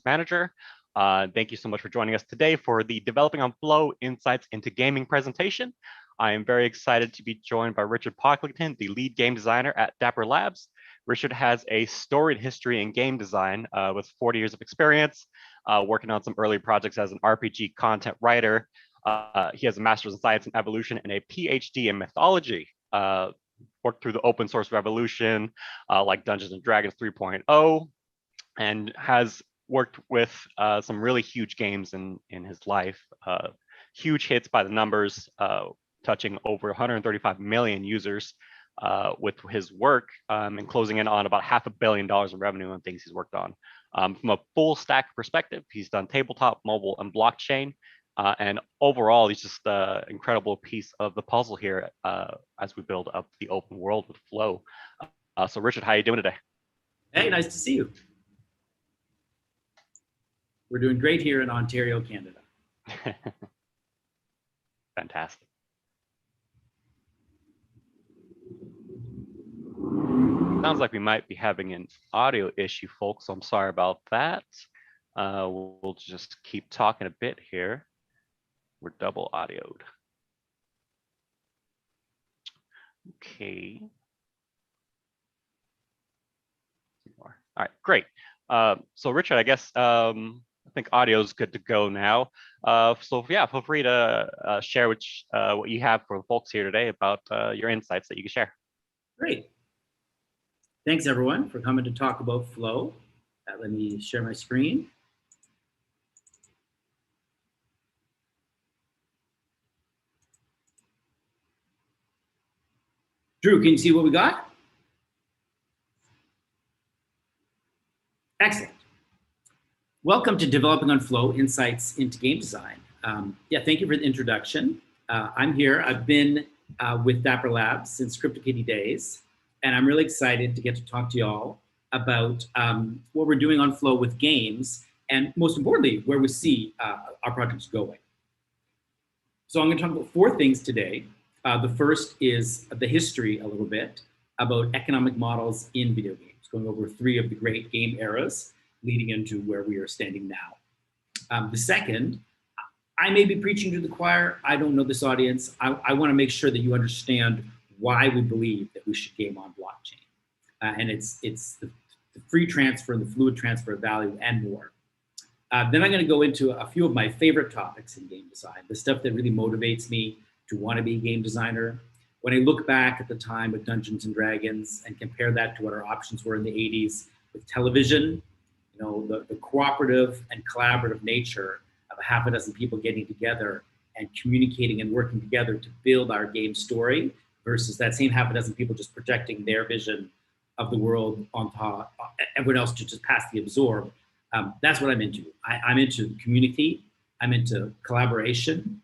Manager. Thank you so much for joining us today for the Developing on Flow Insights into Gaming presentation. I am very excited to be joined by Richard Pocklington, the lead game designer at Dapper Labs. Richard has a storied history in game design with 40 years of experience, working on some early projects as an RPG content writer. He has a master's in science and evolution and a PhD in mythology. Worked through the open source revolution like Dungeons and Dragons 3.0, and has worked with some really huge games in his life. Huge hits by the numbers, touching over 135 million users with his work, and closing in on about $500 million in revenue on things he's worked on. From a full stack perspective, he's done tabletop, mobile, and blockchain. And overall, he's just an incredible piece of the puzzle here as we build up the open world with Flow. So Richard, how are you doing today? Hey, nice to see you. We're doing great here in Ontario, Canada. Fantastic. Sounds like we might be having an audio issue, folks, so I'm sorry about that. We'll just keep talking a bit here. We're double audioed. Okay. All right, great. So Richard, I guess I think audio is good to go now. So yeah, feel free to share what you have for the folks here today about your insights that you can share. Great. Thanks everyone for coming to talk about Flow. Let me share my screen. Drew, can you see what we got? Excellent. Welcome to Developing on Flow Insights into Game Design. Yeah, thank you for the introduction. I'm here. I've been with Dapper Labs since CryptoKitty days, and I'm really excited to get to talk to y'all about what we're doing on Flow with games, and most importantly, where we see our projects going. So I'm going to talk about 4 things today. The first is the history a little bit about economic models in video games, going over 3 of the great game eras leading into where we are standing now. The second, I may be preaching to the choir. I don't know this audience. I want to make sure that you understand why we believe that we should game on blockchain. And it's the free transfer and the fluid transfer of value and more. Then I'm going to go into a few of my favorite topics in game design, the stuff that really motivates me to want to be a game designer. When I look back at the time of Dungeons and Dragons and compare that to what our options were in the 80s with television, you know, the cooperative and collaborative nature of 6 people getting together and communicating and working together to build our game story versus that same 6 people just projecting their vision of the world on top, everyone else to just passively absorb. That's what I'm into. I'm into community. I'm into collaboration.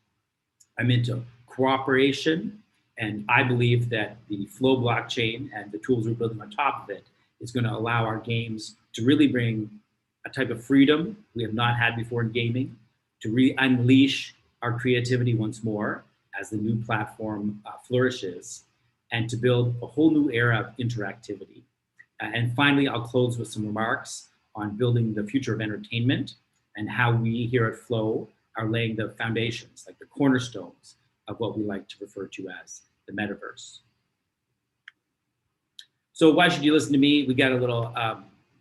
I'm into cooperation, and I believe that the Flow blockchain and the tools we're building on top of it is going to allow our games to really bring a type of freedom we have not had before in gaming, to really unleash our creativity once more as the new platform flourishes, and to build a whole new era of interactivity. And finally, I'll close with some remarks on building the future of entertainment and how we here at Flow are laying the foundations, like the cornerstones of what we like to refer to as the metaverse. So why should you listen to me? We got a little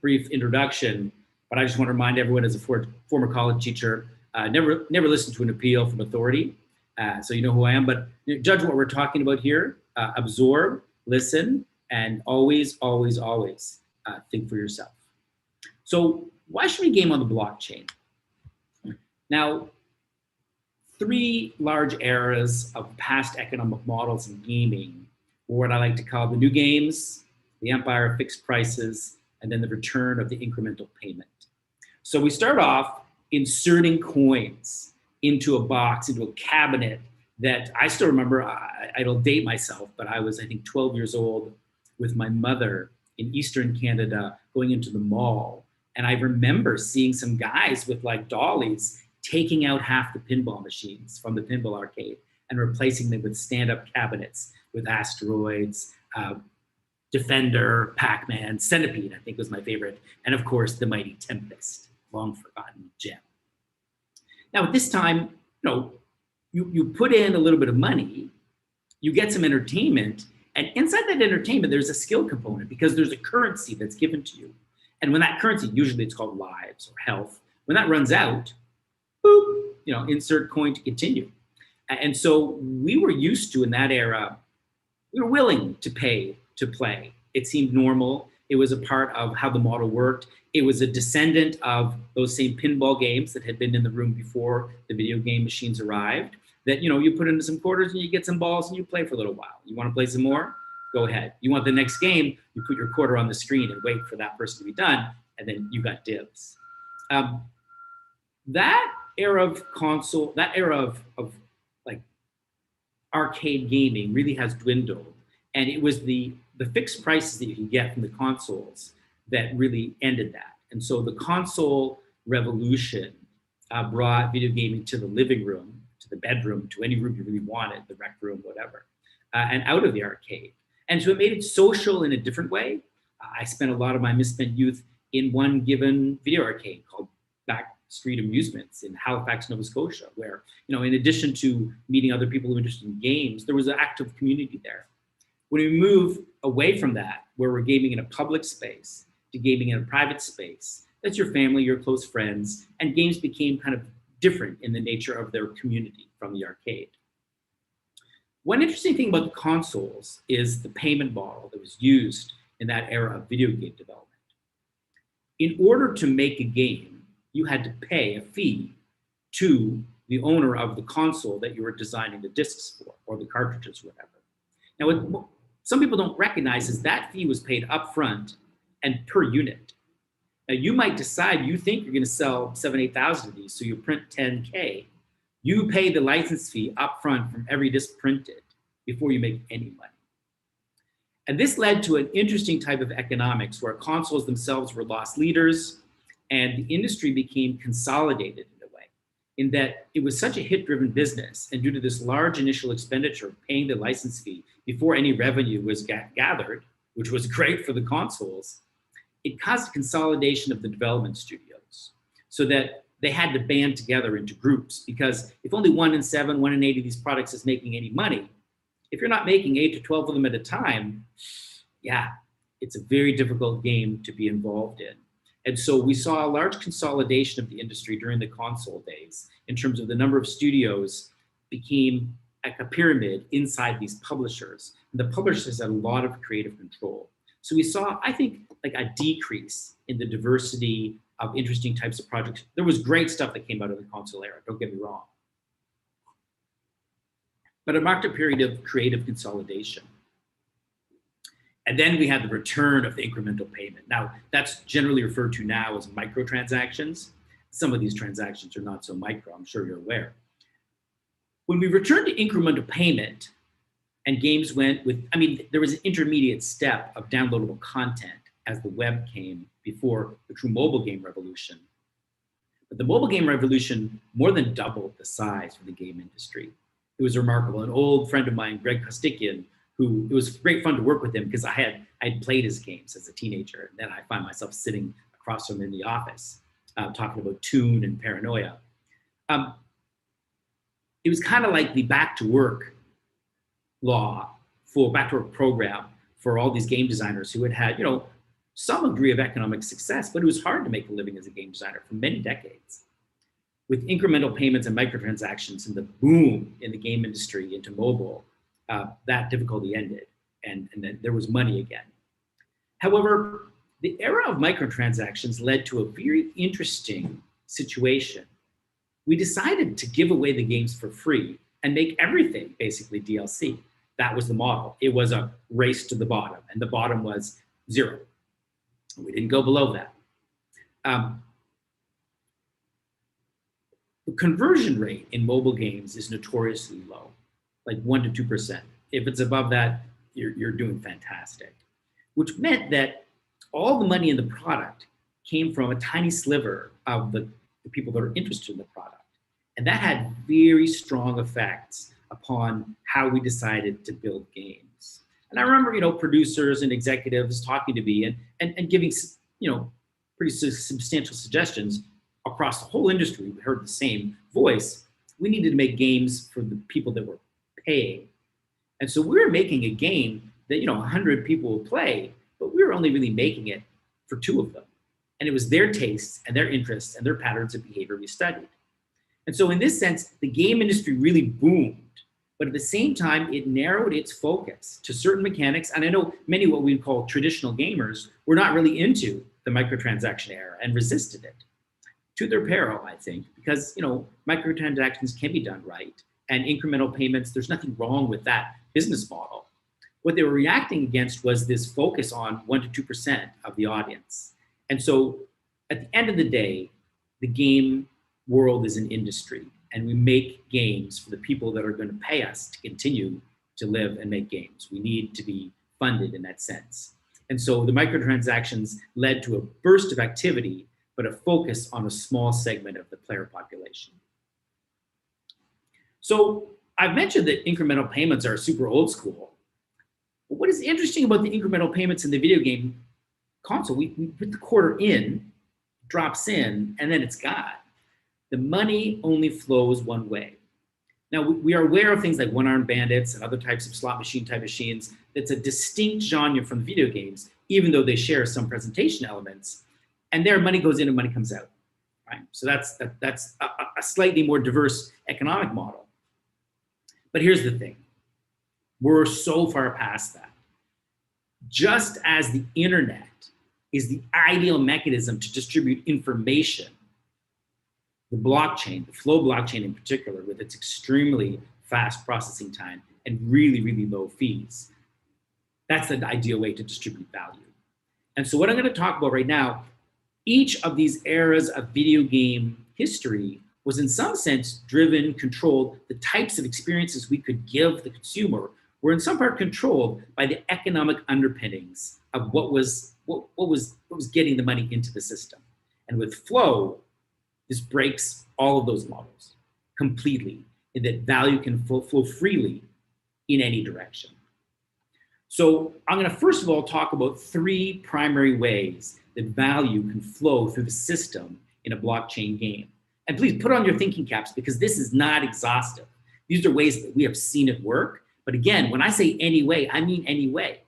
brief introduction, but I just want to remind everyone as a former college teacher, never listen to an appeal from authority. So you know who I am, but judge what we're talking about here, absorb, listen, and always, always, always think for yourself. So why should we game on the blockchain? Now, 3 large eras of past economic models in gaming, or what I like to call the new games, the empire of fixed prices, and then the return of the incremental payment. So we start off inserting coins into a box, into a cabinet that I still remember. I'll date myself, but I was, I think, 12 years old with my mother in Eastern Canada going into the mall. And I remember seeing some guys with like dollies taking out half the pinball machines from the pinball arcade and replacing them with stand-up cabinets with Asteroids, Defender, Pac-Man, Centipede, I think was my favorite, and of course, the Mighty Tempest. long forgotten gem. Now at this time, you put in a little bit of money, you get some entertainment, and inside that entertainment, there's a skill component because there's a currency that's given to you. And when that currency, usually it's called lives or health, when that runs out, boop, insert coin to continue. And so we were used to, in that era, we were willing to pay to play. It seemed normal. It was a part of how the model worked. It was a descendant of those same pinball games that had been in the room before the video game machines arrived, that you put into some quarters and you get some balls and you play for a little while. You want to play some more? Go ahead. You want the next game? You put your quarter on the screen and wait for that person to be done, and then you got dibs. That era of console, that era of like arcade gaming really has dwindled, and it was the fixed prices that you can get from the consoles that really ended that. And so the console revolution brought video gaming to the living room, to the bedroom, to any room you really wanted, the rec room, whatever, and out of the arcade. And so it made it social in a different way. I spent a lot of my misspent youth in one given video arcade called Backstreet Amusements in Halifax, Nova Scotia, where, in addition to meeting other people who were interested in games, there was an active community there. When we move away from that, where we're gaming in a public space to gaming in a private space, that's your family, your close friends, and games became kind of different in the nature of their community from the arcade. One interesting thing about the consoles is the payment model that was used in that era of video game development. In order to make a game, you had to pay a fee to the owner of the console that you were designing the discs for, or the cartridges, whatever. Now, what some people don't recognize is that fee was paid upfront and per unit. Now, you might decide you think you're going to sell 7,000, 8,000 of these, so you print 10K. You pay the license fee upfront from every disc printed before you make any money. And this led to an interesting type of economics where consoles themselves were loss leaders and the industry became consolidated in a way, in that it was such a hit-driven business, and due to this large initial expenditure of paying the license fee before any revenue was gathered, which was great for the consoles, it caused consolidation of the development studios so that they had to band together into groups, because if only 1 in 7, 1 in 8 of these products is making any money, if you're not making 8 to 12 of them at a time, yeah, it's a very difficult game to be involved in. And so we saw a large consolidation of the industry during the console days in terms of the number of studios became like a pyramid inside these publishers. And the publishers had a lot of creative control. So we saw, I think, like a decrease in the diversity of interesting types of projects. There was great stuff that came out of the console era, don't get me wrong. But it marked a period of creative consolidation. And then we had the return of the incremental payment. Now, that's generally referred to now as microtransactions. Some of these transactions are not so micro, I'm sure you're aware. When we returned to incremental payment and games went with, there was an intermediate step of downloadable content as the web came before the true mobile game revolution. But the mobile game revolution more than doubled the size for the game industry. It was remarkable. An old friend of mine, Greg Kostikian, who, it was great fun to work with him because I had played his games as a teenager. And then I find myself sitting across from him in the office talking about Toon and Paranoia. It was kind of like the back to work law for back to work program for all these game designers who had some degree of economic success, but it was hard to make a living as a game designer for many decades. With incremental payments and microtransactions and the boom in the game industry into mobile, that difficulty ended, and then there was money again. However, the era of microtransactions led to a very interesting situation. We decided to give away the games for free and make everything basically DLC. That was the model. It was a race to the bottom, and the bottom was 0. We didn't go below that. The conversion rate in mobile games is notoriously low, like 1 to 2%. If it's above that, you're doing fantastic, which meant that all the money in the product came from a tiny sliver of the people that are interested in the product. And that had very strong effects upon how we decided to build games. And I remember, producers and executives talking to me and giving, pretty substantial suggestions. across the whole industry, we heard the same voice. We needed to make games for the people that were paying. And so we were making a game that, 100 people would play, but we were only really making it for 2 of them. And it was their tastes and their interests and their patterns of behavior we studied. And so in this sense, the game industry really boomed, but at the same time, it narrowed its focus to certain mechanics. And I know many what we call traditional gamers were not really into the microtransaction era and resisted it, to their peril, I think, because microtransactions can be done right, and incremental payments, there's nothing wrong with that business model. What they were reacting against was this focus on 1 to 2% of the audience. And so at the end of the day, the game world is an industry, and we make games for the people that are going to pay us to continue to live and make games. We need to be funded in that sense. And so the microtransactions led to a burst of activity, but a focus on a small segment of the player population. So I've mentioned that incremental payments are super old school. But what is interesting about the incremental payments in the video game console, we put the quarter in, drops in, and then it's gone. The money only flows one way. Now, we are aware of things like one-armed bandits and other types of slot machine type machines. That's a distinct genre from video games, even though they share some presentation elements. And there, money goes in and money comes out. Right? So that's a slightly more diverse economic model. But here's the thing. We're so far past that. Just as the internet is the ideal mechanism to distribute information, the blockchain, the flow blockchain in particular, with its extremely fast processing time and really, really low fees, that's the ideal way to distribute value. And so what I'm going to talk about right now, each of these eras of video game history was in some sense driven, controlled. The types of experiences we could give the consumer were in some part controlled by the economic underpinnings of what was getting the money into the system. And with flow, this breaks all of those models completely, in that value can flow freely in any direction. So I'm going to first of all talk about 3 primary ways that value can flow through the system in a blockchain game. And please put on your thinking caps, because this is not exhaustive. These are ways that we have seen it work. But again, when I say any way, I mean any way.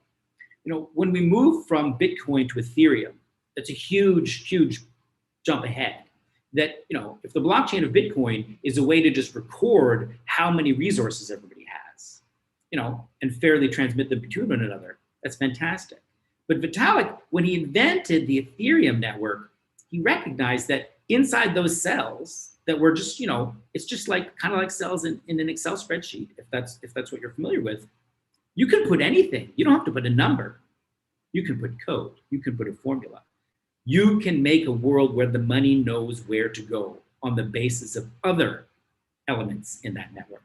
When we move from Bitcoin to Ethereum, that's a huge, huge jump ahead. That, if the blockchain of Bitcoin is a way to just record how many resources everybody has, and fairly transmit them between one another, that's fantastic. But Vitalik, when he invented the Ethereum network, he recognized that inside those cells that were just, it's just like kind of like cells in an Excel spreadsheet, if that's what you're familiar with, you can put anything. You don't have to put a number. You can put code. You can put a formula. You can make a world where the money knows where to go on the basis of other elements in that network.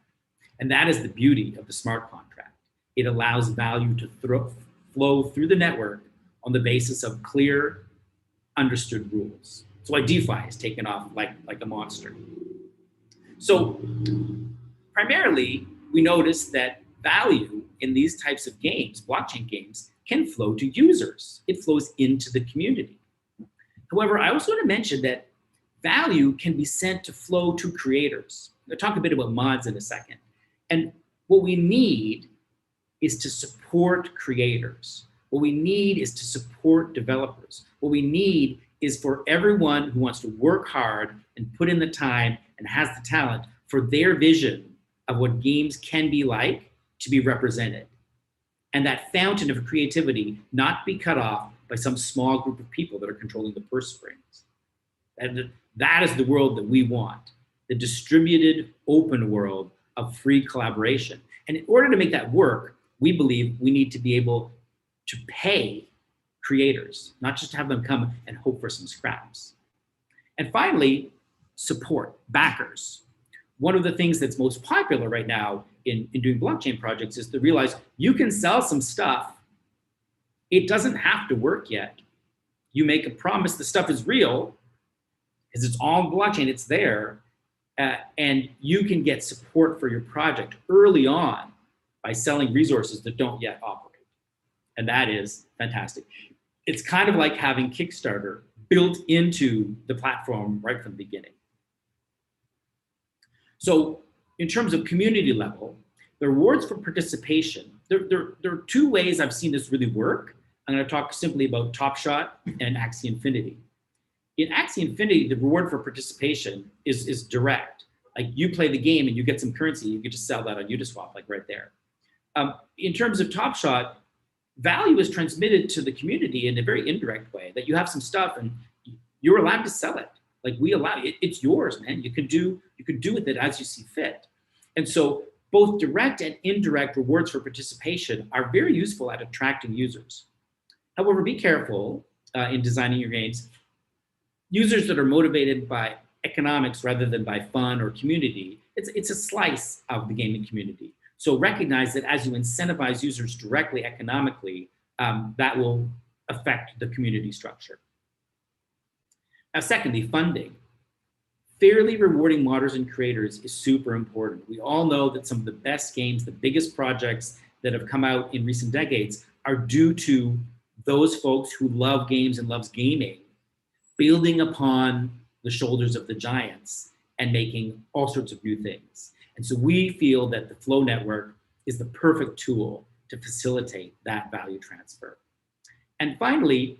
And that is the beauty of the smart contract. It allows value to flow through the network on the basis of clear, understood rules. So why DeFi has taken off like a monster. So primarily, we notice that value in these types of games, blockchain games, can flow to users. It flows into the community. However, I also want to mention that value can be sent to flow to creators. I'll talk a bit about mods in a second. And what we need is to support creators. What we need is to support developers. What we need is for everyone who wants to work hard and put in the time and has the talent for their vision of what games can be like to be represented. And that fountain of creativity not be cut off by some small group of people that are controlling the purse strings. And that is the world that we want, the distributed, open world of free collaboration. And in order to make that work, we believe we need to be able to pay creators, not just have them come and hope for some scraps. And finally, support, backers. One of the things that's most popular right now in doing blockchain projects is to realize you can sell some stuff. It doesn't have to work yet. You make a promise the stuff is real because it's all on blockchain, it's there, and you can get support for your project early on by selling resources that don't yet operate. And that is fantastic. It's kind of like having Kickstarter built into the platform right from the beginning. So in terms of community level, the rewards for participation, there are two ways I've seen this really work. I'm going to talk simply about Top Shot and Axie Infinity. In Axie Infinity, the reward for participation is direct. Like you play the game and you get some currency, you get to sell that on Uniswap, like right there. In terms of Top Shot, value is transmitted to the community in a very indirect way, that you have some stuff and you're allowed to sell it. Like we allow it, it's yours, man. You could do with it as you see fit. And so both direct and indirect rewards for participation are very useful at attracting users. However, be careful in designing your games. Users that are motivated by economics rather than by fun or community, it's a slice of the gaming community. So recognize that as you incentivize users directly economically, that will affect the community structure. Now, secondly, funding. Fairly rewarding modders and creators is super important. We all know that some of the best games, the biggest projects that have come out in recent decades are due to those folks who love games and loves gaming, building upon the shoulders of the giants and making all sorts of new things. And so we feel that the Flow Network is the perfect tool to facilitate that value transfer. And finally,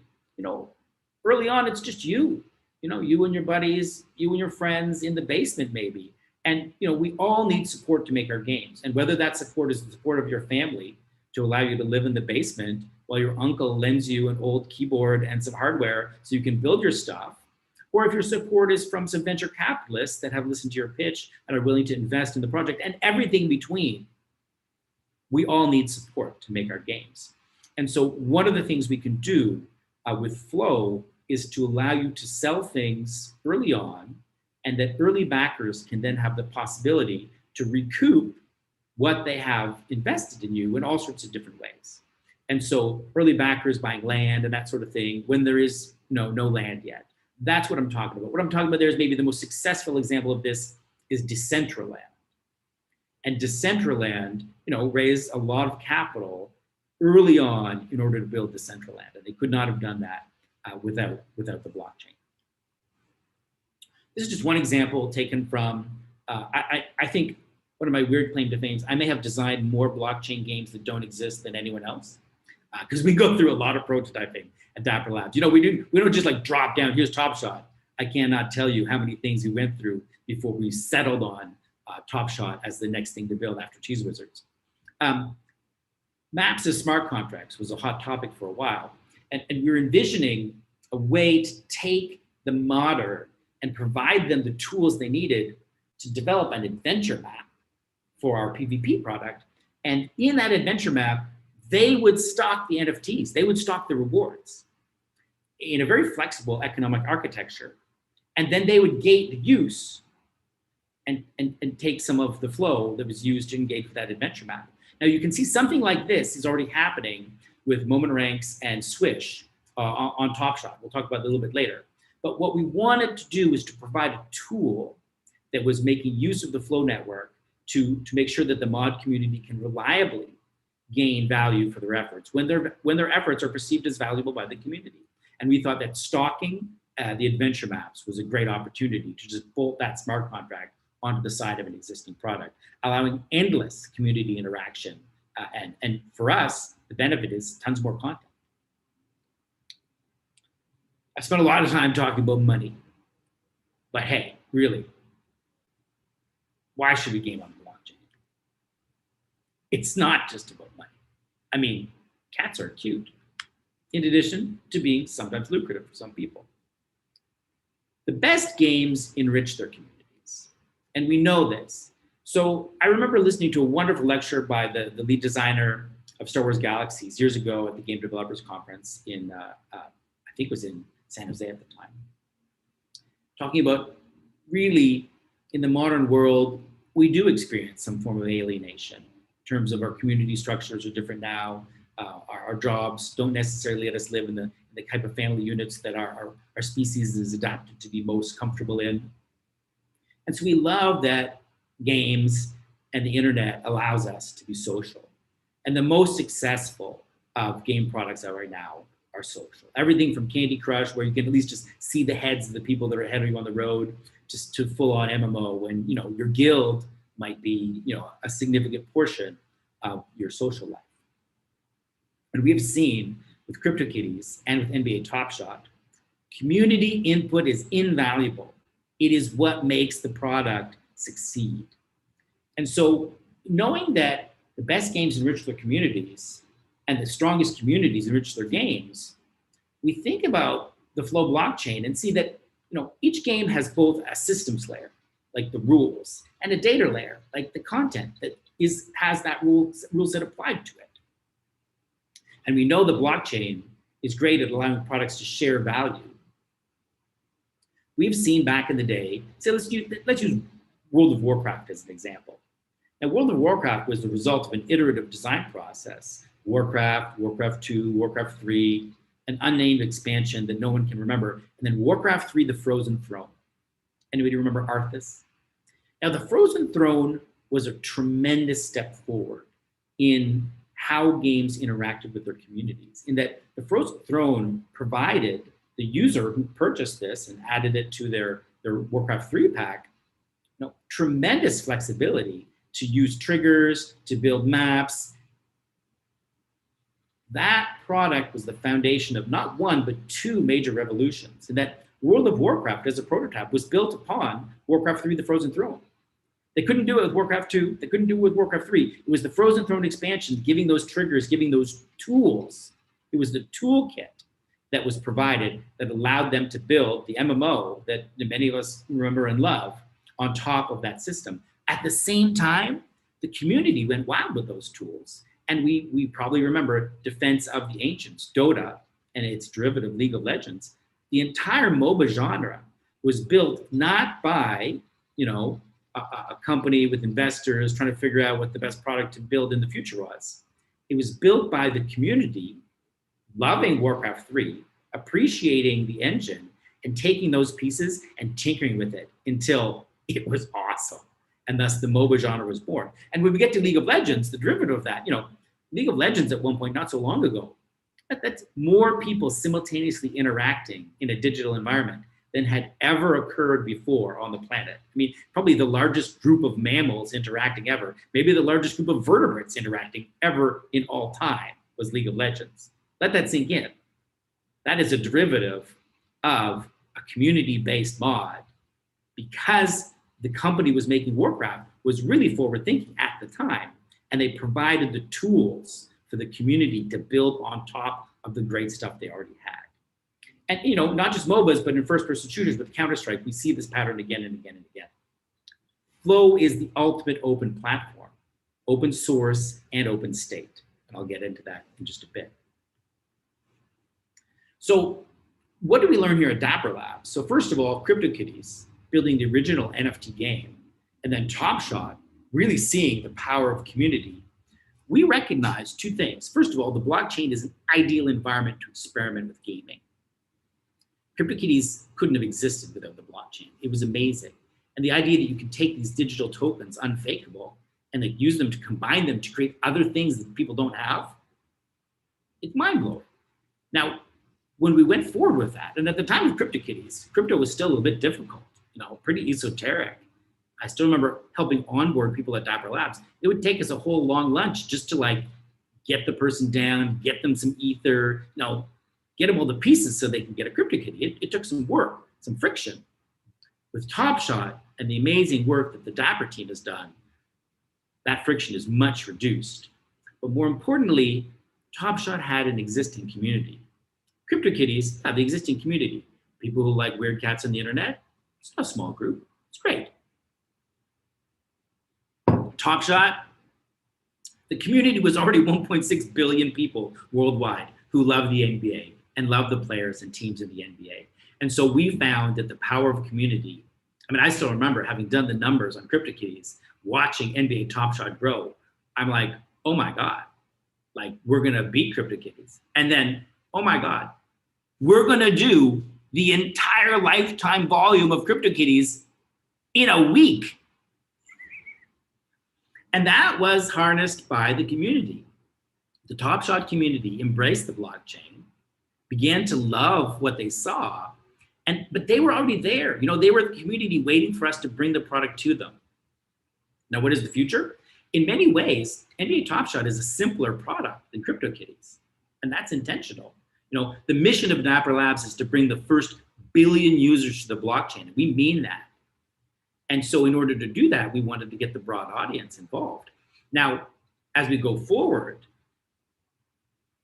early on, it's just you and your buddies, you and your friends in the basement maybe. And we all need support to make our games. And whether that support is the support of your family to allow you to live in the basement while your uncle lends you an old keyboard and some hardware so you can build your stuff, or if your support is from some venture capitalists that have listened to your pitch and are willing to invest in the project, and everything between, we all need support to make our games. And so one of the things we can do with Flow is to allow you to sell things early on, and that early backers can then have the possibility to recoup what they have invested in you in all sorts of different ways. And so early backers buying land and that sort of thing when there is no land yet. That's what I'm talking about. What I'm talking about there is maybe the most successful example of this is Decentraland. And Decentraland, raised a lot of capital early on in order to build Decentraland. And they could not have done that without the blockchain. This is just one example taken from, I think one of my weird claim to fame, I may have designed more blockchain games that don't exist than anyone else. Because we go through a lot of prototyping at Dapper Labs. We don't just like drop down, here's Top Shot. I cannot tell you how many things we went through before we settled on Top Shot as the next thing to build after Cheese Wizards. Maps as smart contracts was a hot topic for a while. And we were envisioning a way to take the modder and provide them the tools they needed to develop an adventure map for our PvP product. And in that adventure map, they would stock the NFTs. They would stock the rewards in a very flexible economic architecture. And then they would gate the use and take some of the flow that was used to engage with that adventure map. Now you can see something like this is already happening with Moment Ranks and Swish on Top Shot. We'll talk about it a little bit later. But what we wanted to do is to provide a tool that was making use of the Flow network to make sure that the mod community can reliably gain value for their efforts when their efforts are perceived as valuable by the community. And we thought that stocking the adventure maps was a great opportunity to just bolt that smart contract onto the side of an existing product, allowing endless community interaction. And for us, the benefit is tons more content. I spent a lot of time talking about money, but hey, really, why should we game on the blockchain? It's not just about money. I mean, cats are cute, in addition to being sometimes lucrative for some people. The best games enrich their communities, and we know this. So I remember listening to a wonderful lecture by the lead designer of Star Wars Galaxies years ago at the Game Developers Conference in, I think it was in San Jose at the time, talking about really in the modern world, we do experience some form of alienation in terms of our community structures are different now. Our jobs don't necessarily let us live in the type of family units that our species is adapted to be most comfortable in. And so we love that games and the internet allows us to be social. And the most successful game products out right now are social. Everything from Candy Crush, where you can at least just see the heads of the people that are ahead of you on the road, just to full-on MMO, when your guild might be a significant portion of your social life. And we have seen with CryptoKitties and with NBA Top Shot, community input is invaluable. It is what makes the product succeed. And so knowing that the best games enrich their communities and the strongest communities enrich their games, we think about the Flow blockchain and see that each game has both a systems layer, like the rules, and a data layer, like the content that has that rule set applied to it. And we know the blockchain is great at allowing products to share value. We've seen back in the day, so let's use World of Warcraft as an example. Now, World of Warcraft was the result of an iterative design process. Warcraft, Warcraft 2, Warcraft 3, an unnamed expansion that no one can remember, and then Warcraft 3, the Frozen Throne. Anybody remember Arthas? Now, the Frozen Throne was a tremendous step forward in how games interacted with their communities, in that the Frozen Throne provided the user who purchased this and added it to their Warcraft 3 pack, tremendous flexibility to use triggers, to build maps. That product was the foundation of not one, but two major revolutions. And that World of Warcraft as a prototype was built upon Warcraft 3, the Frozen Throne. They couldn't do it with Warcraft 2. They couldn't do it with Warcraft 3. It was the Frozen Throne expansion, giving those triggers, giving those tools. It was the toolkit that was provided that allowed them to build the MMO that many of us remember and love on top of that system. At the same time, the community went wild with those tools. And we probably remember Defense of the Ancients, Dota, and its derivative League of Legends. The entire MOBA genre was built not by, a company with investors trying to figure out what the best product to build in the future was. It was built by the community, loving Warcraft 3, appreciating the engine, and taking those pieces and tinkering with it until it was awesome. And thus the MOBA genre was born. And when we get to League of Legends, the derivative of that, League of Legends at one point, not so long ago, that's more people simultaneously interacting in a digital environment than had ever occurred before on the planet. I mean, probably the largest group of mammals interacting ever, maybe the largest group of vertebrates interacting ever in all time was League of Legends. Let that sink in. That is a derivative of a community-based mod, because the company was making Warcraft was really forward-thinking at the time, and they provided the tools for the community to build on top of the great stuff they already had. And not just MOBAs, but in first-person shooters with Counter-Strike, we see this pattern again and again and again. Flow is the ultimate open platform, open source and open state. And I'll get into that in just a bit. So what do we learn here at Dapper Labs? So first of all, CryptoKitties, building the original NFT game, and then Top Shot, really seeing the power of community. We recognize two things. First of all, the blockchain is an ideal environment to experiment with gaming. CryptoKitties couldn't have existed without the blockchain. It was amazing. And the idea that you can take these digital tokens, unfakeable, and then use them to combine them to create other things that people don't have, it's mind-blowing. Now, when we went forward with that, and at the time of CryptoKitties, crypto was still a little bit difficult, pretty esoteric. I still remember helping onboard people at Dapper Labs. It would take us a whole long lunch just to get the person down, get them some ether, get them all the pieces so they can get a CryptoKitty. It took some work, some friction. With Top Shot and the amazing work that the Dapper team has done, that friction is much reduced. But more importantly, Top Shot had an existing community. CryptoKitties have the existing community. People who like weird cats on the internet, it's not a small group, it's great. Top Shot, the community was already 1.6 billion people worldwide who love the NBA and love the players and teams in the NBA. And so we found that the power of community, I still remember having done the numbers on CryptoKitties, watching NBA Top Shot grow. I'm like, oh my God, we're gonna beat CryptoKitties. And then, oh my God, we're gonna do the entire lifetime volume of CryptoKitties in a week. And that was harnessed by the community. The Top Shot community embraced the blockchain. began to love what they saw, but they were already there. They were the community waiting for us to bring the product to them. Now, what is the future? In many ways, NBA Top Shot is a simpler product than CryptoKitties, and that's intentional. The mission of Dapper Labs is to bring the first billion users to the blockchain, and we mean that. And so in order to do that, we wanted to get the broad audience involved. Now, as we go forward,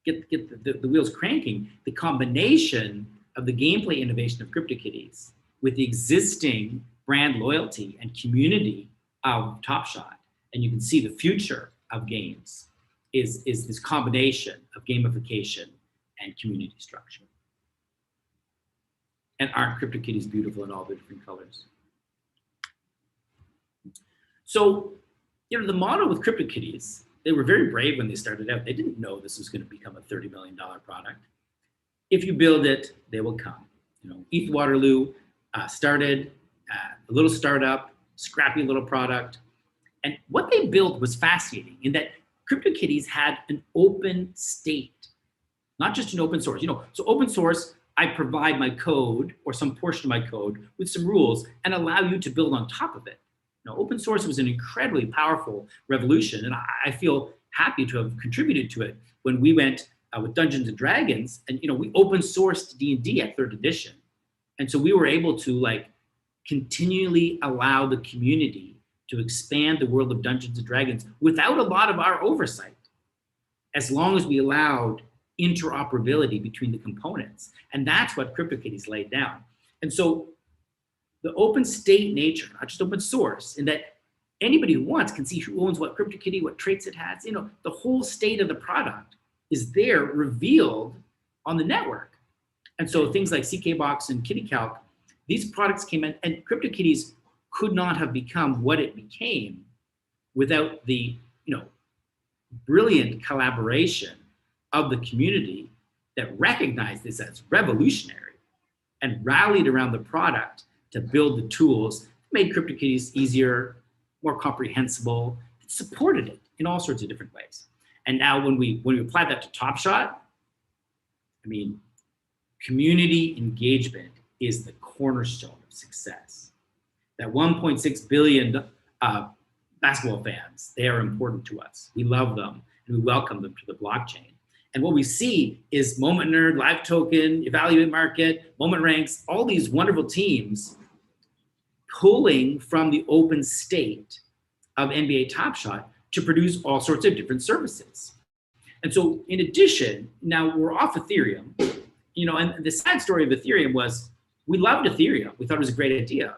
get the wheels cranking, the combination of the gameplay innovation of CryptoKitties with the existing brand loyalty and community of Top Shot, and you can see the future of games is this combination of gamification and community structure. And aren't CryptoKitties beautiful in all the different colors? So, the motto with CryptoKitties, they were very brave when they started out. They didn't know this was going to become a $30 million product. If you build it, they will come. ETH Waterloo started a little startup, scrappy little product. And what they built was fascinating in that CryptoKitties had an open state, not just an open source. So open source, I provide my code or some portion of my code with some rules and allow you to build on top of it. Open source was an incredibly powerful revolution, and I feel happy to have contributed to it when we went with Dungeons and Dragons, and we open sourced D&D at 3rd edition, and so we were able to continually allow the community to expand the world of Dungeons and Dragons without a lot of our oversight, as long as we allowed interoperability between the components, and that's what CryptoKitties laid down. And so the open state nature, not just open source, in that anybody who wants can see who owns what CryptoKitty, what traits it has. The whole state of the product is there revealed on the network. And so things like CKBox and KittyCalc, these products came in, and CryptoKitties could not have become what it became without the brilliant collaboration of the community that recognized this as revolutionary and rallied around the product to build the tools, made CryptoKitties easier, more comprehensible, supported it in all sorts of different ways. And now when we apply that to Top Shot, community engagement is the cornerstone of success. That 1.6 billion basketball fans, they are important to us. We love them and we welcome them to the blockchain. And what we see is Moment Nerd, Live Token, Evaluate Market, Moment Ranks, all these wonderful teams pulling from the open state of NBA Top Shot to produce all sorts of different services. And so in addition, now we're off Ethereum, and the sad story of Ethereum was we loved Ethereum. We thought it was a great idea,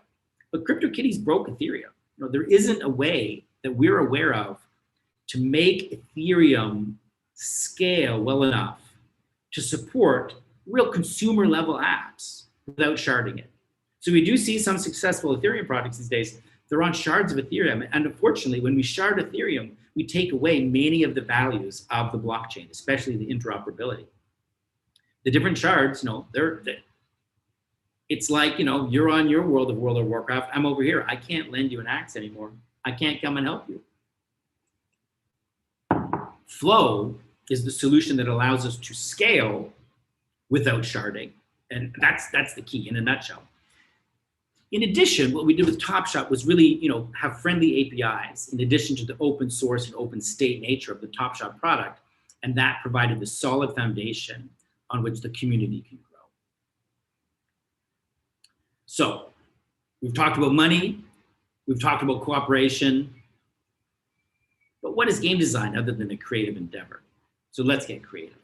but CryptoKitties broke Ethereum. There isn't a way that we're aware of to make Ethereum scale well enough to support real consumer level apps without sharding it. So we do see some successful Ethereum products these days. They're on shards of Ethereum. And unfortunately, when we shard Ethereum, we take away many of the values of the blockchain, especially the interoperability. The different shards, it's like, you're on your world of World of Warcraft. I'm over here. I can't lend you an axe anymore. I can't come and help you. Flow is the solution that allows us to scale without sharding. And that's the key in a nutshell. In addition, what we did with Top Shot was really, have friendly APIs in addition to the open source and open state nature of the Top Shot product. And that provided the solid foundation on which the community can grow. So we've talked about money, we've talked about cooperation, but what is game design other than a creative endeavor? So let's get creative.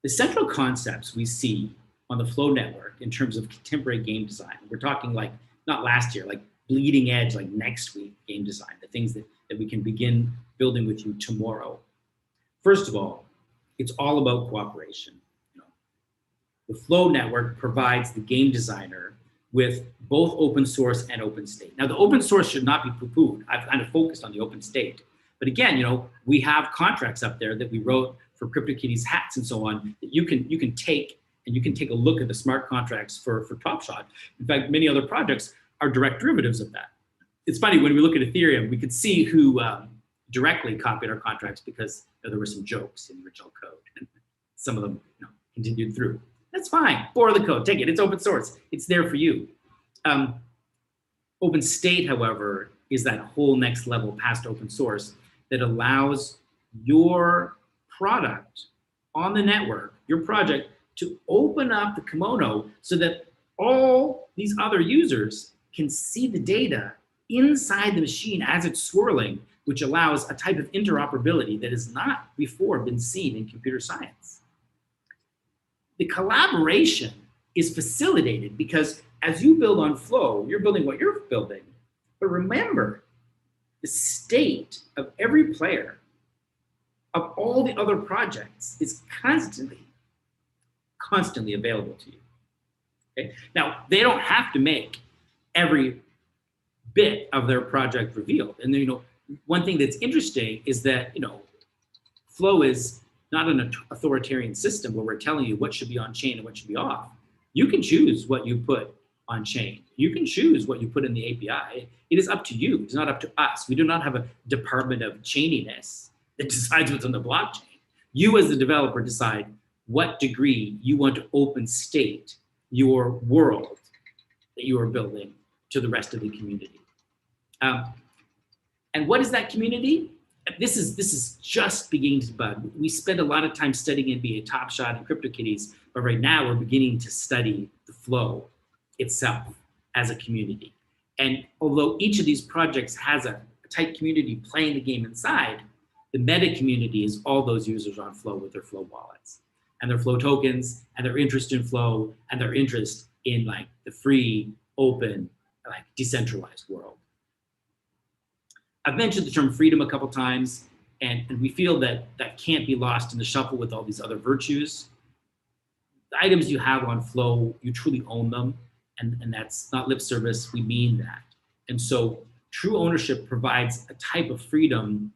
The central concepts we see on the Flow network in terms of contemporary game design, we're talking like, not last year, like bleeding edge, like next week game design, the things that we can begin building with you tomorrow. First of all, it's all about cooperation. The Flow network provides the game designer with both open source and open state. Now the open source should not be poo-pooed. I've kind of focused on the open state. But again, we have contracts up there that we wrote for CryptoKitties hats and so on that you can take, and you can take a look at the smart contracts for Top Shot. In fact, many other projects are direct derivatives of that. It's funny, when we look at Ethereum, we could see who directly copied our contracts because there were some jokes in the original code. some of them continued through. That's fine. Borrow the code, take it. It's open source. It's there for you. Open state, however, is that whole next level past open source that allows your product on the network, your project, to open up the kimono so that all these other users can see the data inside the machine as it's swirling, which allows a type of interoperability that has not before been seen in computer science. The collaboration is facilitated because as you build on Flow, you're building what you're building. But remember, the state of every player, of all the other projects, is constantly available to you. Okay? Now, they don't have to make every bit of their project revealed. And one thing that's interesting is that Flow is not an authoritarian system where we're telling you what should be on chain and what should be off. You can choose what you put on chain. You can choose what you put in the API. It is up to you. It's not up to us. We do not have a department of chaininess that decides what's on the blockchain. You as the developer decide what degree you want to open state your world that you are building to the rest of the community. And what is that community? This is just beginning to bud. We spend a lot of time studying NBA Top Shot and CryptoKitties, but right now we're beginning to study the Flow itself as a community. And although each of these projects has a tight community playing the game inside, the meta community is all those users on Flow with their Flow wallets and their Flow tokens and their interest in Flow and their interest in like the free, open, like decentralized world. I've mentioned the term freedom a couple times, and we feel that that can't be lost in the shuffle with all these other virtues. The items you have on Flow, you truly own them, and that's not lip service, we mean that. And so true ownership provides a type of freedom,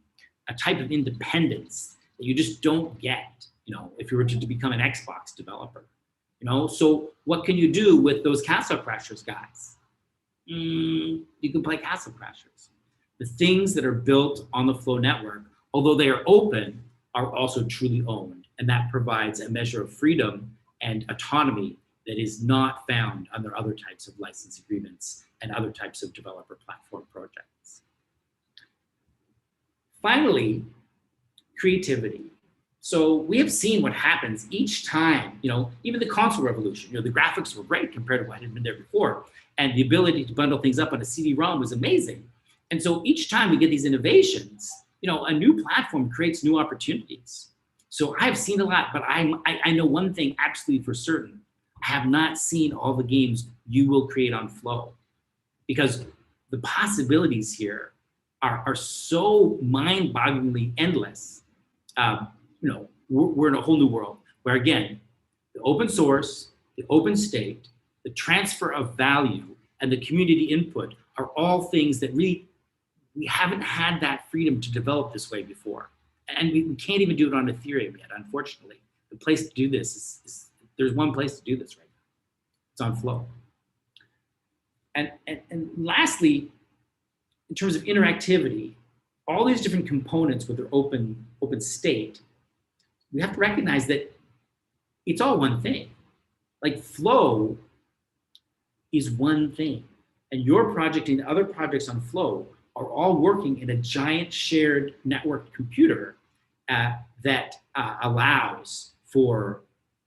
a type of independence that you just don't get, if you were to become an Xbox developer. So what can you do with those Castle Crashers guys? You can play Castle Crashers. The things that are built on the Flow network, although they are open, are also truly owned. And that provides a measure of freedom and autonomy that is not found under other types of license agreements and other types of developer platform projects. Finally, creativity. So we have seen what happens each time, even the console revolution, the graphics were great compared to what had been there before. And the ability to bundle things up on a CD-ROM was amazing. And so each time we get these innovations, a new platform creates new opportunities. So I've seen a lot, but I know one thing absolutely for certain. I have not seen all the games you will create on Flow, because the possibilities here are so mind-bogglingly endless. We're in a whole new world where, again, the open source, the open state, the transfer of value, and the community input are all things that really, we haven't had that freedom to develop this way before. And we can't even do it on Ethereum yet, unfortunately. The place to do this is there's one place to do this right now. It's on Flow. And lastly, in terms of interactivity, all these different components with their open state, we have to recognize that it's all one thing. Like Flow is one thing. And your project and other projects on Flow are all working in a giant shared network computer that allows for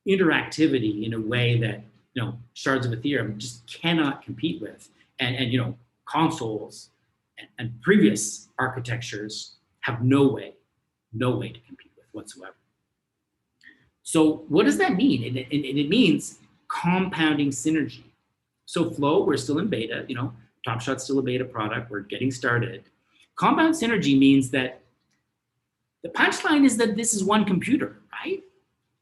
interactivity in a way that shards of Ethereum just cannot compete with, and consoles and previous architectures have no way to compete with whatsoever. So what does that mean? It means compounding synergy. So Flow, we're still in beta, Top Shot's still a beta product, we're getting started. Compound synergy means that the punchline is that this is one computer, right?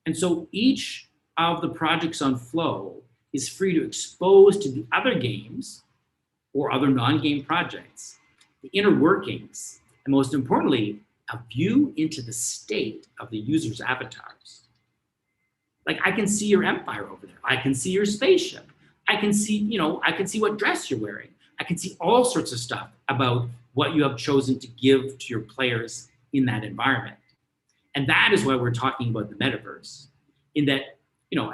And so each of the projects on Flow is free to expose to the other games or other non-game projects the inner workings, and most importantly, a view into the state of the user's avatars. Like, I can see your empire over there. I can see your spaceship. I can see what dress you're wearing. I can see all sorts of stuff about what you have chosen to give to your players in that environment. And that is why we're talking about the metaverse. in that,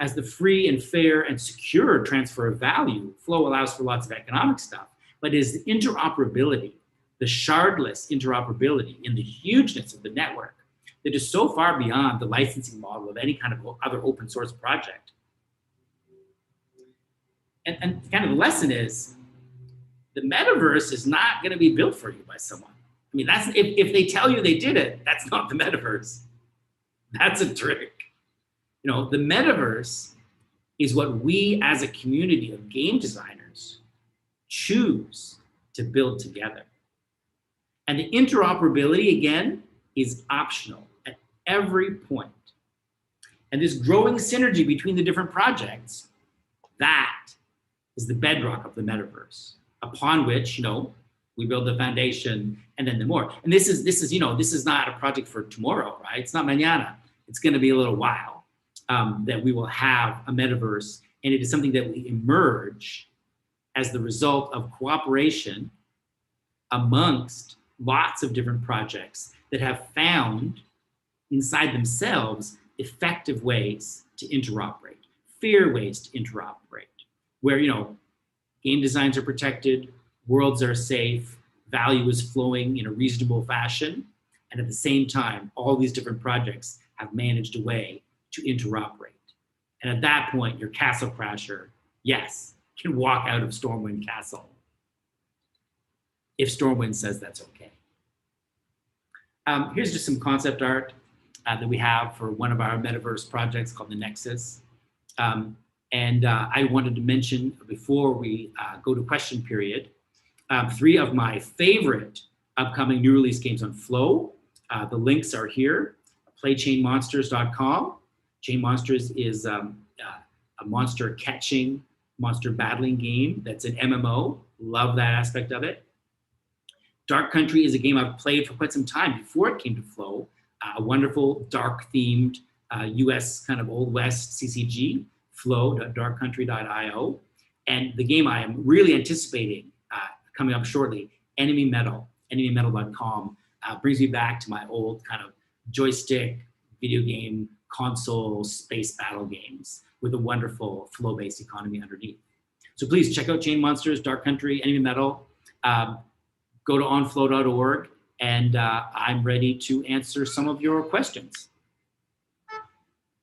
as the free and fair and secure transfer of value, Flow allows for lots of economic stuff, but is the interoperability, the shardless interoperability in the hugeness of the network that is so far beyond the licensing model of any kind of other open source project. And kind of the lesson is, the metaverse is not going to be built for you by someone. I mean, that's if they tell you they did it, that's not the metaverse. That's a trick. The metaverse is what we as a community of game designers choose to build together. And the interoperability, again, is optional at every point. And this growing synergy between the different projects, that is the bedrock of the metaverse, upon which, we build the foundation and then the more. And this is not a project for tomorrow, right? It's not mañana. It's going to be a little while that we will have a metaverse, and it is something that will emerge as the result of cooperation amongst lots of different projects that have found inside themselves effective ways to interoperate, fair ways to interoperate, where, game designs are protected, worlds are safe, value is flowing in a reasonable fashion, and at the same time, all these different projects have managed a way to interoperate. And at that point, your castle crasher, yes, can walk out of Stormwind Castle if Stormwind says that's okay. Here's just some concept art that we have for one of our metaverse projects called the Nexus. I wanted to mention before we go to question period, 3 of my favorite upcoming new release games on Flow. The links are here, playchainmonsters.com. Chain Monsters is a monster catching, monster battling game that's an MMO. Love that aspect of it. Dark Country is a game I've played for quite some time before it came to Flow. A wonderful dark themed US kind of Old West CCG, flow.darkcountry.io. And the game I am really anticipating coming up shortly, Enemy Metal, enemymetal.com, brings me back to my old kind of joystick video game console space battle games with a wonderful flow-based economy underneath. So please check out Chain Monsters, Dark Country, Enemy Metal. Go to onflow.org, and I'm ready to answer some of your questions.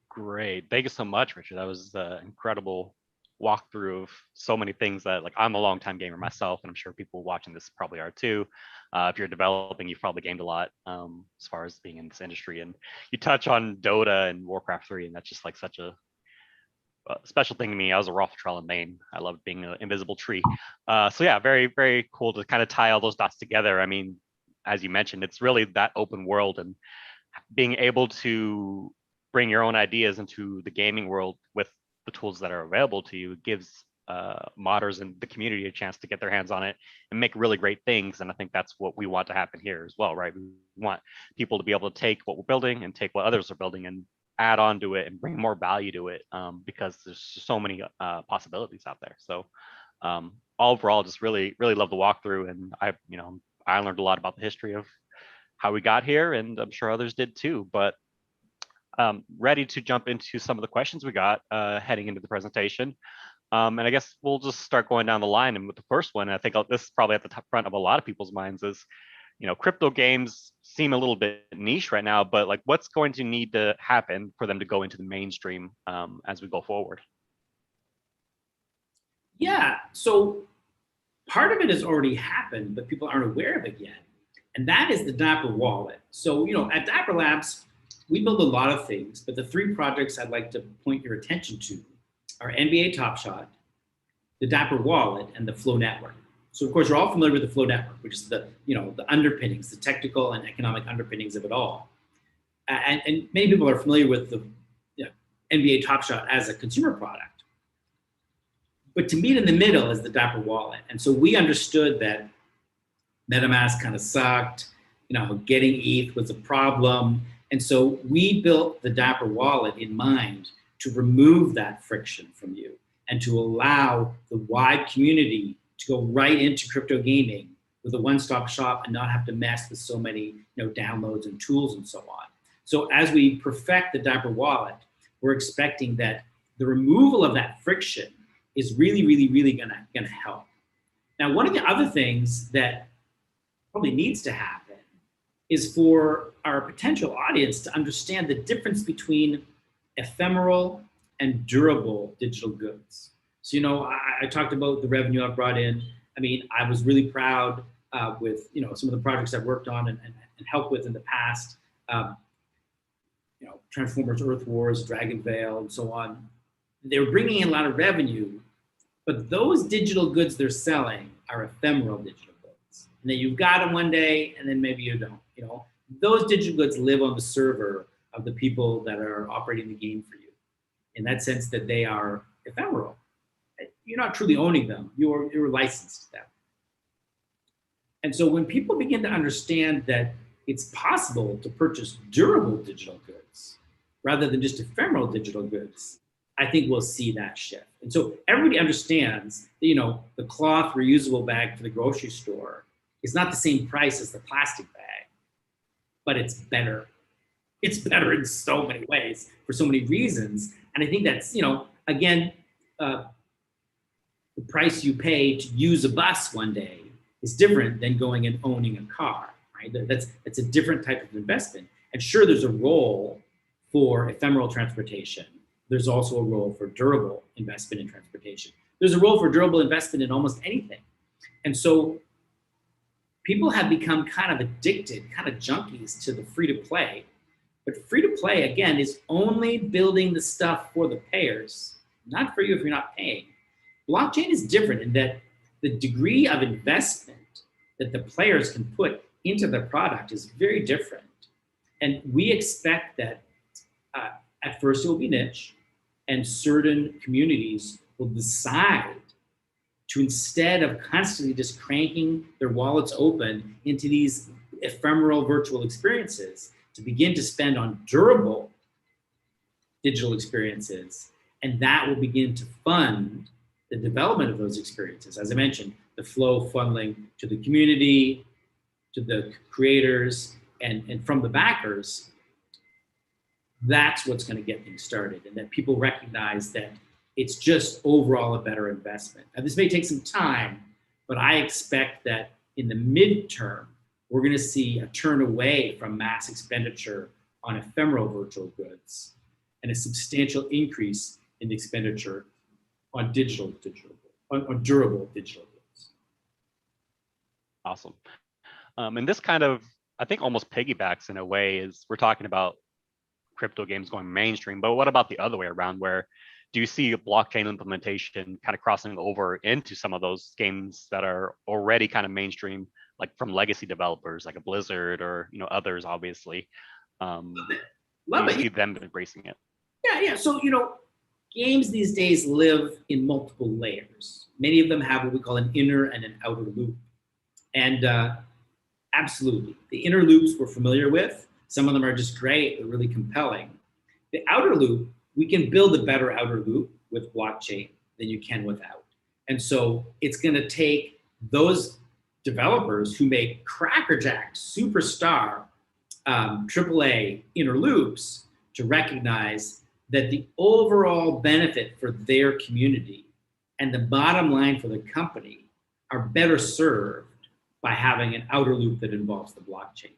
Great. Thank you so much, Richard. That was an incredible walkthrough of so many things that, like, I'm a longtime gamer myself, and I'm sure people watching this probably are too. If you're developing, you've probably gamed a lot as far as being in this industry. And you touch on Dota and Warcraft 3, and that's just like such a special thing to me. I was a Rothschild main. I loved being an invisible tree. So yeah, very, very cool to kind of tie all those dots together. I mean, as you mentioned, it's really that open world, and being able to bring your own ideas into the gaming world with the tools that are available to you gives modders and the community a chance to get their hands on it and make really great things. And I think that's what we want to happen here as well, right? We want people to be able to take what we're building and take what others are building and add on to it and bring more value to it, because there's so many possibilities out there. So overall, just really, really love the walkthrough. And I learned a lot about the history of how we got here, and I'm sure others did too. But ready to jump into some of the questions we got heading into the presentation. And I guess we'll just start going down the line. And with the first one, I think this is probably at the top front of a lot of people's minds, is, crypto games seem a little bit niche right now, but like, what's going to need to happen for them to go into the mainstream as we go forward? Yeah, so part of it has already happened, but people aren't aware of it yet. And that is the Dapper wallet. So, at Dapper Labs, we build a lot of things, but the 3 projects I'd like to point your attention to are NBA Top Shot, the Dapper wallet, and the Flow network. So of course, you're all familiar with the Flow network, which is the underpinnings, the technical and economic underpinnings of it all. And many people are familiar with the NBA Top Shot as a consumer product. But to meet in the middle is the Dapper wallet. And so we understood that MetaMask kind of sucked, getting ETH was a problem. And so we built the Dapper wallet in mind to remove that friction from you and to allow the wide community to go right into crypto gaming with a one-stop shop and not have to mess with so many downloads and tools and so on. So as we perfect the Dapper wallet, we're expecting that the removal of that friction is really, really, really gonna help. Now, one of the other things that probably needs to happen is for our potential audience to understand the difference between ephemeral and durable digital goods. So, I talked about the revenue I've brought in. I mean, I was really proud with, some of the projects I've worked on and helped with in the past. Transformers, Earth Wars, Dragon Veil, and so on. They were bringing in a lot of revenue, but those digital goods they're selling are ephemeral digital goods. And then you've got them one day, and then maybe you don't. Those digital goods live on the server of the people that are operating the game for you, in that sense that they are ephemeral. You're not truly owning them. You're licensed to them. And so when people begin to understand that it's possible to purchase durable digital goods rather than just ephemeral digital goods, I think we'll see that shift. And so everybody understands that, the cloth reusable bag for the grocery store is not the same price as the plastic bag, but it's better. It's better in so many ways for so many reasons. And I think that's, again, the price you pay to use a bus one day is different than going and owning a car, right? That's a different type of investment. And sure, there's a role for ephemeral transportation. There's also a role for durable investment in transportation. There's a role for durable investment in almost anything. And so people have become kind of addicted, kind of junkies to the free to play. But free to play, again, is only building the stuff for the payers, not for you if you're not paying. Blockchain is different in that the degree of investment that the players can put into the product is very different. And we expect that at first it will be niche, and certain communities will decide to, instead of constantly just cranking their wallets open into these ephemeral virtual experiences, to begin to spend on durable digital experiences. And that will begin to fund the development of those experiences. As I mentioned, the flow funneling to the community, to the creators, and from the backers. That's what's going to get things started, and that people recognize that it's just overall a better investment. Now, this may take some time, but I expect that in the midterm, we're going to see a turn away from mass expenditure on ephemeral virtual goods and a substantial increase in the expenditure on on durable digital goods. Awesome. And this kind of, I think, almost piggybacks in a way, is we're talking about crypto games going mainstream, but what about the other way around? Where do you see a blockchain implementation kind of crossing over into some of those games that are already kind of mainstream, like from legacy developers like a Blizzard or others, obviously? Do you see them embracing it? Yeah. So games these days live in multiple layers. Many of them have what we call an inner and an outer loop, and absolutely, the inner loops we're familiar with. Some of them are just great, they're really compelling. The outer loop, we can build a better outer loop with blockchain than you can without. And so it's gonna take those developers who make crackerjack, superstar, AAA inner loops to recognize that the overall benefit for their community and the bottom line for the company are better served by having an outer loop that involves the blockchain.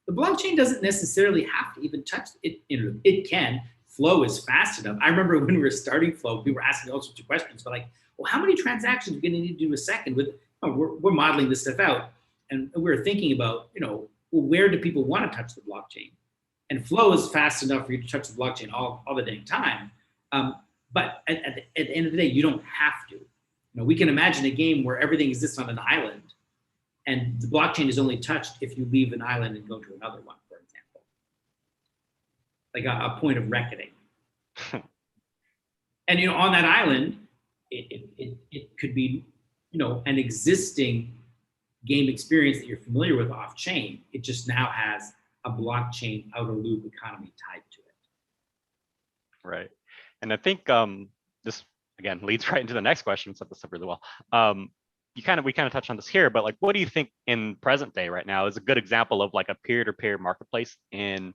The blockchain doesn't necessarily have to even touch it. It can. Flow is fast enough. I remember when we were starting Flow, we were asking all sorts of questions, but like, well, how many transactions are we going to need to do a second? We're modeling this stuff out, and we're thinking about, well, where do people want to touch the blockchain? And Flow is fast enough for you to touch the blockchain all the dang time. But at the end of the day, you don't have to. We can imagine a game where everything exists on an island, and the blockchain is only touched if you leave an island and go to another one, for example. Like a point of reckoning. And on that island, it could be an existing game experience that you're familiar with off chain. It just now has a blockchain outer loop economy tied to it. Right. And I think this again leads right into the next question. Set this up really well. We kind of touched on this here, but like, what do you think in present day right now is a good example of like a peer-to-peer marketplace in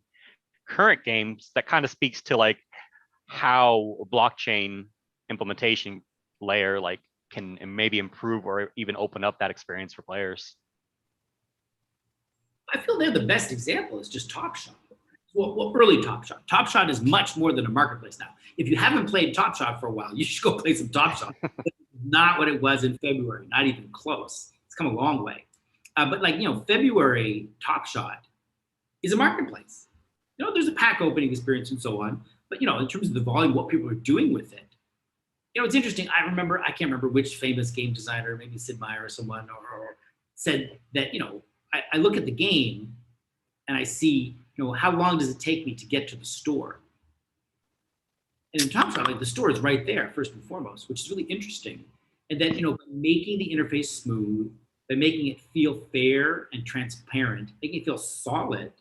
current games that kind of speaks to like how blockchain implementation layer like can maybe improve or even open up that experience for players. I feel they're the best example is just Top Shot. Well, early Top Shot. Top Shot is much more than a marketplace now. If you haven't played Top Shot for a while, you should go play some Top Shot. Not what it was in February, not even close. It's come a long way. But like, February Top Shot is a marketplace. There's a pack opening experience and so on. But, in terms of the volume, what people are doing with it, it's interesting. I can't remember which famous game designer, maybe Sid Meier or someone, or said that, I look at the game and I see, how long does it take me to get to the store? And in Top Shot, like the store is right there, first and foremost, which is really interesting. And then, making the interface smooth, by making it feel fair and transparent, making it feel solid,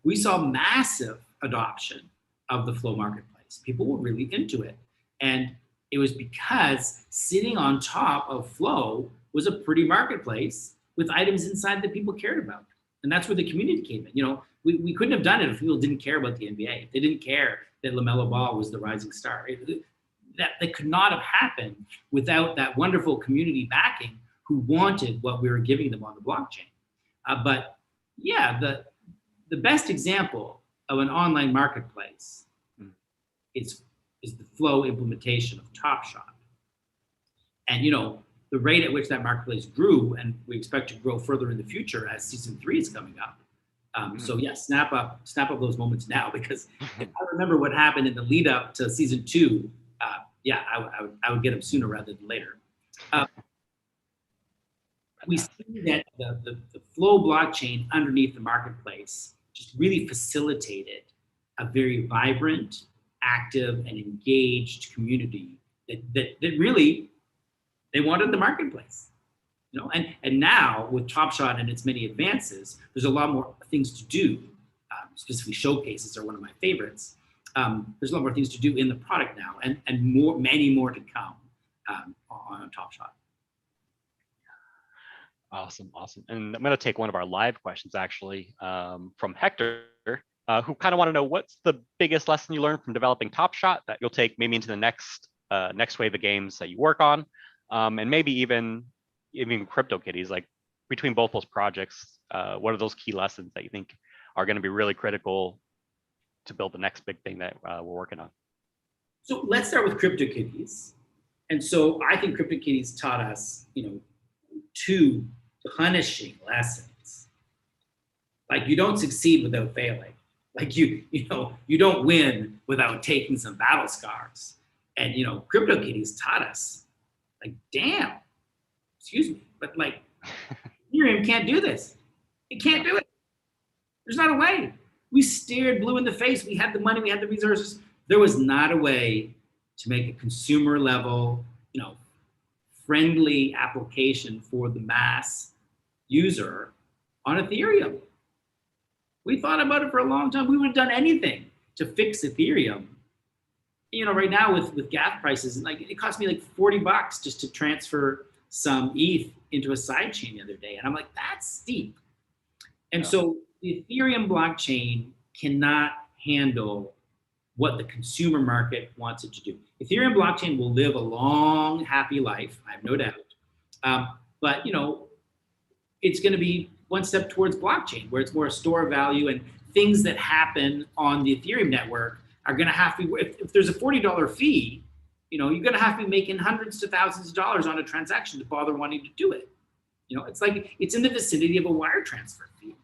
we saw massive adoption of the Flow marketplace. People were really into it. And it was because sitting on top of Flow was a pretty marketplace with items inside that people cared about. And that's where the community came in. We couldn't have done it if people didn't care about the NBA. If they didn't care that LaMelo Ball was the rising star. That could not have happened without that wonderful community backing who wanted what we were giving them on the blockchain. But yeah, the best example of an online marketplace is the Flow implementation of Top Shot. And the rate at which that marketplace grew, and we expect to grow further in the future as season 3 is coming up. So yeah, snap up those moments now, because if I remember what happened in the lead up to season 2, I would get them sooner rather than later. We see that the Flow blockchain underneath the marketplace just really facilitated a very vibrant, active, and engaged community that really, they wanted the marketplace. And now with Top Shot and its many advances, there's a lot more things to do. Specifically, showcases are one of my favorites. There's a lot more things to do in the product now, and many more to come on Top Shot. Awesome. And I'm going to take one of our live questions actually from Hector, who kind of want to know what's the biggest lesson you learned from developing Top Shot that you'll take maybe into the next wave of games that you work on, and maybe even CryptoKitties. Like between both those projects, what are those key lessons that you think are going to be really critical to build the next big thing that we're working on? So let's start with CryptoKitties. And so I think CryptoKitties taught us, 2 punishing lessons. Like you don't succeed without failing. Like you don't win without taking some battle scars. And CryptoKitties taught us, like, damn, excuse me, but like Ethereum can't do this. It can't do it. There's not a way. We stared blue in the face. We had the money, we had the resources. There was not a way to make a consumer level, friendly application for the mass user on Ethereum. We thought about it for a long time. We would have done anything to fix Ethereum. Right now with gas prices, like it cost me like $40 just to transfer some ETH into a sidechain the other day. And I'm like, that's steep. And so the Ethereum blockchain cannot handle what the consumer market wants it to do. Ethereum blockchain will live a long, happy life, I have no doubt. But it's going to be one step towards blockchain, where it's more a store of value, and things that happen on the Ethereum network are going to have to be, if there's a $40 fee, you're going to have to be making hundreds to thousands of dollars on a transaction to bother wanting to do it. It's like, it's in the vicinity of a wire transfer fee.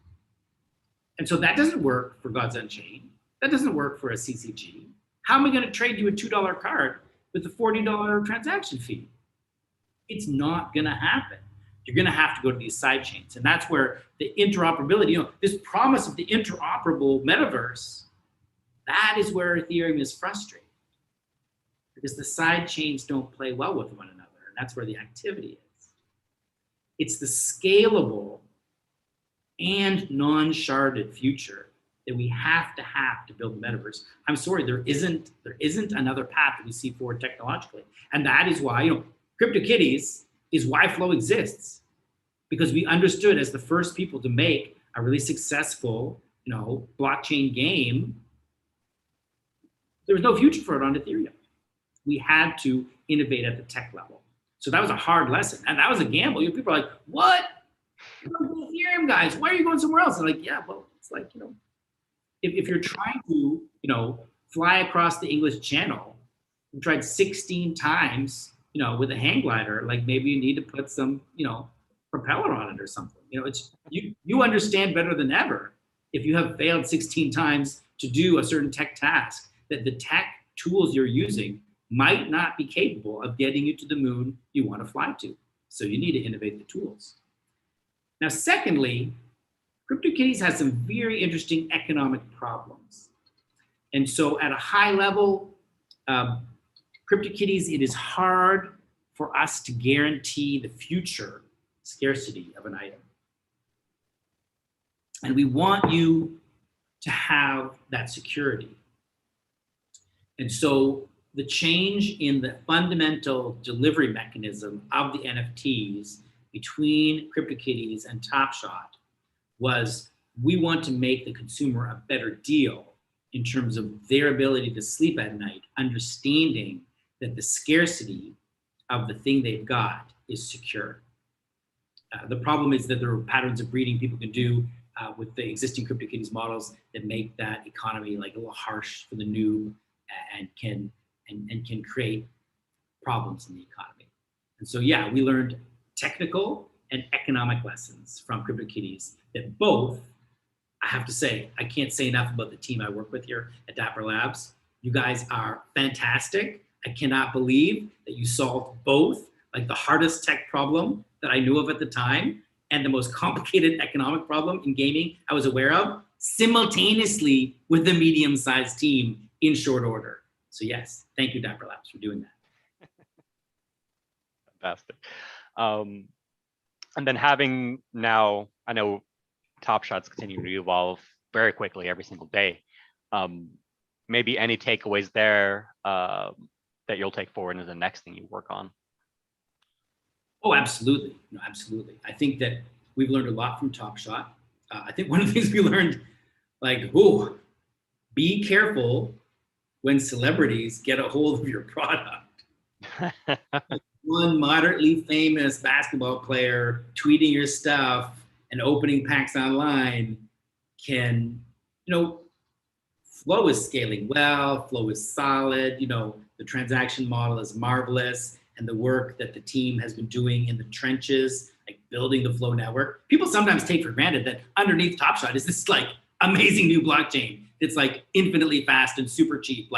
And so that doesn't work for God's Unchained. That doesn't work for a CCG. How am I going to trade you a $2 card with a $40 transaction fee? It's not going to happen. You're going to have to go to these side chains. And that's where the interoperability, this promise of the interoperable metaverse, that is where Ethereum is frustrated. Because the side chains don't play well with one another. And that's where the activity is. It's the scalable and non-sharded future that we have to build the metaverse. I'm sorry, there isn't another path that we see forward technologically. And that is why, CryptoKitties is why Flow exists. Because we understood as the first people to make a really successful, blockchain game, There was no future for it on Ethereum. We had to innovate at the tech level. So that was a hard lesson. And that was a gamble. People are like, what? Ethereum guys, why are you going somewhere else? And like, yeah, well, it's like, if you're trying to, fly across the English Channel, you tried 16 times, with a hang glider, like maybe you need to put some, propeller on it or something. It's you understand better than ever if you have failed 16 times to do a certain tech task, that the tech tools you're using might not be capable of getting you to the moon you want to fly to. So you need to innovate the tools. Now, secondly, CryptoKitties has some very interesting economic problems. And so at a high level, CryptoKitties, it is hard for us to guarantee the future scarcity of an item. And we want you to have that security. And so the change in the fundamental delivery mechanism of the NFTs between CryptoKitties and Top Shot was, we want to make the consumer a better deal in terms of their ability to sleep at night, understanding that the scarcity of the thing they've got is secure. The problem is that there are patterns of breeding people can do with the existing CryptoKitties models that make that economy like a little harsh for the noob and can create problems in the economy. And so, yeah, we learned technical and economic lessons from CryptoKitties that both, I have to say, I can't say enough about the team I work with here at Dapper Labs. You guys are fantastic. I cannot believe that you solved both, like the hardest tech problem that I knew of at the time and the most complicated economic problem in gaming I was aware of, simultaneously with a medium-sized team in short order. So yes, thank you, Dapper Labs, for doing that. Fantastic. And then having now, I know Top Shot's continuing to evolve very quickly every single day. Maybe any takeaways there that you'll take forward into the next thing you work on? Oh, absolutely. No, absolutely. I think that we've learned a lot from Top Shot. I think one of the things we learned, be careful when celebrities get a hold of your product. One moderately famous basketball player tweeting your stuff and opening packs online can, Flow is scaling well, Flow is solid, the transaction model is marvelous, and the work that the team has been doing in the trenches, like building the Flow network. People sometimes take for granted that underneath Top Shot is this amazing new blockchain. It's infinitely fast and super cheap.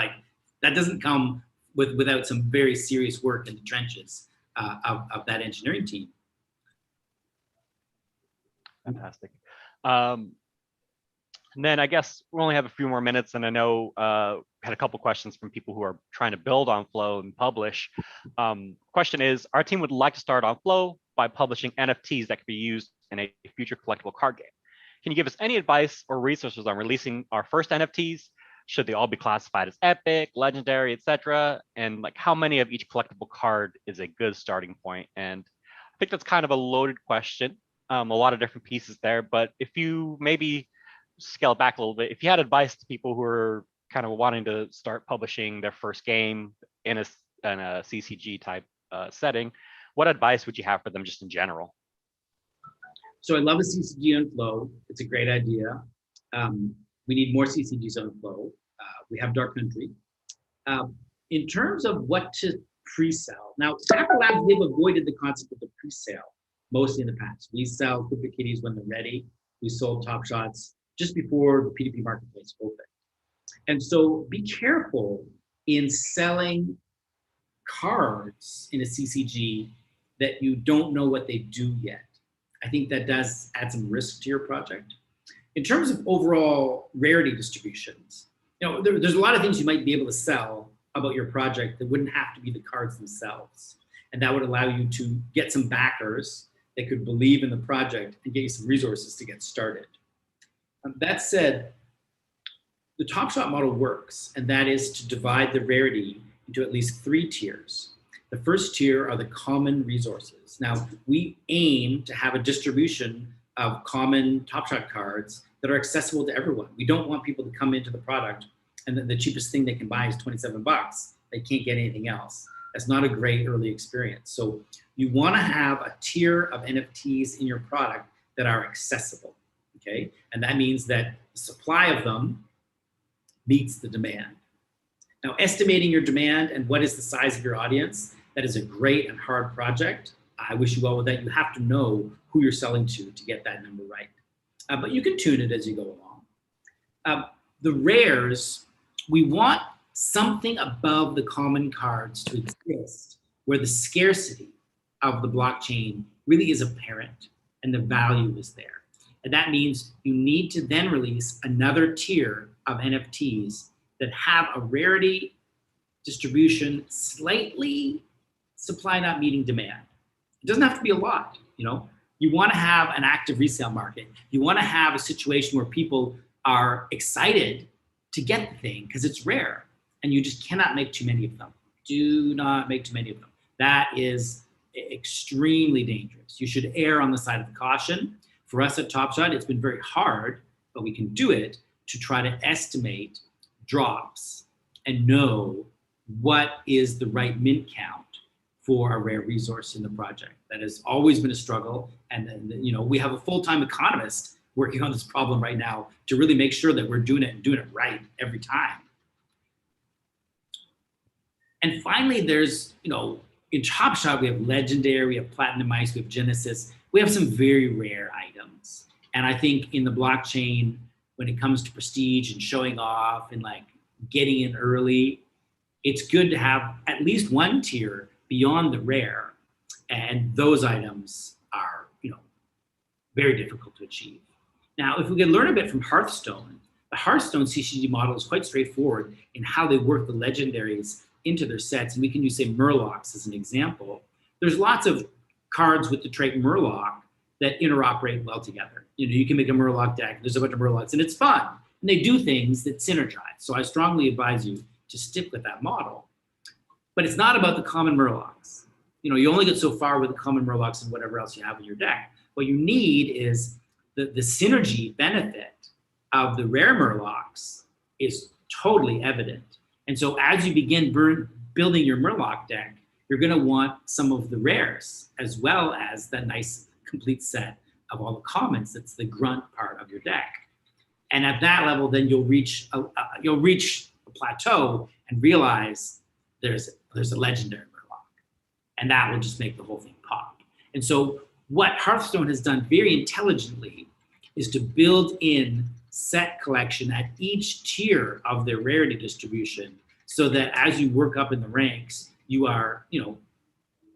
That doesn't come without some very serious work in the trenches of that engineering team. Fantastic. And then I guess we only have a few more minutes, and I know had a couple questions from people who are trying to build on Flow and publish. Question is, our team would like to start on Flow by publishing NFTs that could be used in a future collectible card game. Can you give us any advice or resources on releasing our first NFTs? Should they all be classified as epic, legendary, etc.? And how many of each collectible card is a good starting point? And I think that's kind of a loaded question. A lot of different pieces there, but if you maybe scale it back a little bit, if you had advice to people who are kind of wanting to start publishing their first game in a CCG type setting, what advice would you have for them just in general? So I love a CCG on Flow. It's a great idea. We need more CCGs on Flow. We have Dark Country. In terms of what to pre-sell, now Dapper Labs, they've avoided the concept of the pre-sale mostly in the past. We sell CryptoKitties when they're ready. We sold Top Shots just before the P2P marketplace opened. And so be careful in selling cards in a CCG that you don't know what they do yet. I think that does add some risk to your project. In terms of overall rarity distributions, there's a lot of things you might be able to sell about your project that wouldn't have to be the cards themselves. And that would allow you to get some backers that could believe in the project and get you some resources to get started. That said, the Top Shot model works, and that is to divide the rarity into at least 3 tiers. The first tier are the common resources. Now, we aim to have a distribution of common Top Shot cards that are accessible to everyone. We don't want people to come into the product and the cheapest thing they can buy is 27 bucks. They can't get anything else. That's not a great early experience. So you want to have a tier of NFTs in your product that are accessible, okay? And that means that the supply of them meets the demand. Now, estimating your demand and what is the size of your audience, that is a great and hard project. I wish you well with that. You have to know who you're selling to get that number right. But you can tune it as you go along. The rares, we want something above the common cards to exist where the scarcity of the blockchain really is apparent and the value is there. And that means you need to then release another tier of NFTs that have a rarity distribution slightly supply not meeting demand. It doesn't have to be a lot, you know. You want to have an active resale market. You want to have a situation where people are excited to get the thing because it's rare, and you just cannot make too many of them. Do not make too many of them. That is extremely dangerous. You should err on the side of caution. For us at Top Shot, it's been very hard, but we can do it to try to estimate drops and know what is the right mint count for a rare resource in the project. That has always been a struggle. And you know, we have a full-time economist working on this problem right now to really make sure that we're doing it right every time. And finally, there's, you know, in Top Shot, we have Legendary, we have Platinum Ice, we have Genesis. We have some very rare items. And I think in the blockchain, when it comes to prestige and showing off and like getting in early, it's good to have at least one tier beyond the rare. And those items are, you know, very difficult to achieve. Now, if we can learn a bit from Hearthstone, the Hearthstone CCG model is quite straightforward in how they work the legendaries into their sets. And we can use, say, Murlocs as an example. There's lots of cards with the trait Murloc that interoperate well together. You know, you can make a Murloc deck, there's a bunch of Murlocs, and it's fun. And they do things that synergize. So I strongly advise you to stick with that model. But it's not about the common Murlocs. You know, you only get so far with the common Murlocs and whatever else you have in your deck. What you need is the synergy benefit of the rare Murlocs is totally evident. And so as you begin building your Murloc deck, you're gonna want some of the rares as well as that nice complete set of all the commons. That's the grunt part of your deck. And at that level, then you'll reach a plateau and realize there's a legendary Murloc. And that will just make the whole thing pop. And so what Hearthstone has done very intelligently is to build in set collection at each tier of their rarity distribution so that as you work up in the ranks, you are, you know,